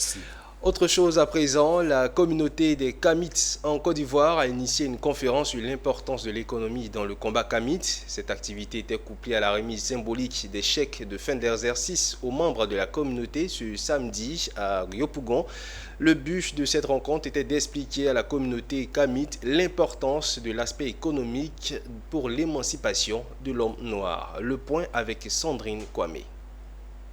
Merci. Autre chose à présent, la communauté des Kamites en Côte d'Ivoire a initié une conférence sur l'importance de l'économie dans le combat Kamite. Cette activité était couplée à la remise symbolique des chèques de fin d'exercice aux membres de la communauté ce samedi à Yopougon. Le but de cette rencontre était d'expliquer à la communauté Kamite l'importance de l'aspect économique pour l'émancipation de l'homme noir. Le point avec Sandrine Kwame.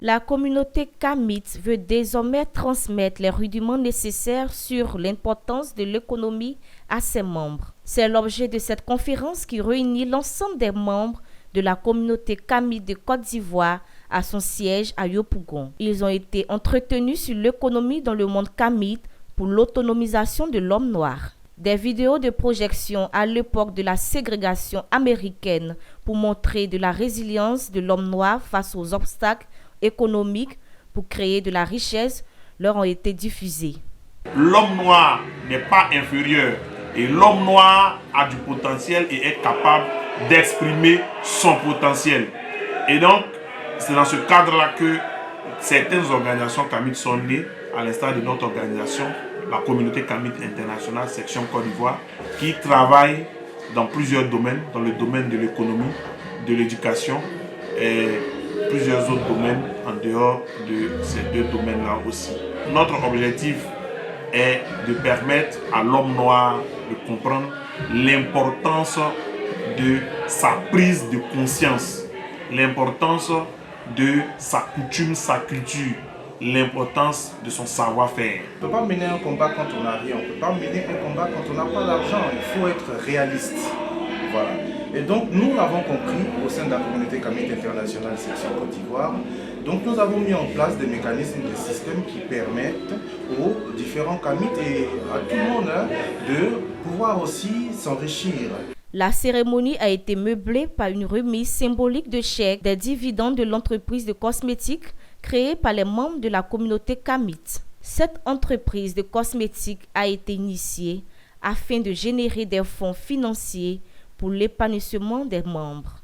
La communauté Kamite veut désormais transmettre les rudiments nécessaires sur l'importance de l'économie à ses membres. C'est l'objet de cette conférence qui réunit l'ensemble des membres de la communauté Kamite de Côte d'Ivoire à son siège à Yopougon. Ils ont été entretenus sur l'économie dans le monde Kamite pour l'autonomisation de l'homme noir. Des vidéos de projection à l'époque de la ségrégation américaine pour montrer de la résilience de l'homme noir face aux obstacles économiques pour créer de la richesse leur ont été diffusées. L'homme noir n'est pas inférieur et l'homme noir a du potentiel et est capable d'exprimer son potentiel. Et donc, c'est dans ce cadre-là que certaines organisations Kamites sont nées, à l'instar de notre organisation, la communauté Kamite internationale, section Côte d'Ivoire, qui travaille dans plusieurs domaines, dans le domaine de l'économie, de l'éducation et plusieurs autres domaines en dehors de ces deux domaines-là aussi. Notre objectif est de permettre à l'homme noir de comprendre l'importance de sa prise de conscience, l'importance de sa coutume, sa culture, l'importance de son savoir-faire. On ne peut pas mener un combat quand on n'a rien, on ne peut pas mener un combat quand on n'a pas d'argent, il faut être réaliste. Voilà. Et donc nous l'avons compris au sein de la communauté Kamite internationale section Côte d'Ivoire. Donc nous avons mis en place des mécanismes, des systèmes qui permettent aux différents Kamites et à tout le monde de pouvoir aussi s'enrichir. La cérémonie a été meublée par une remise symbolique de chèques des dividendes de l'entreprise de cosmétiques créée par les membres de la communauté Kamite. Cette entreprise de cosmétiques a été initiée afin de générer des fonds financiers pour l'épanouissement des membres.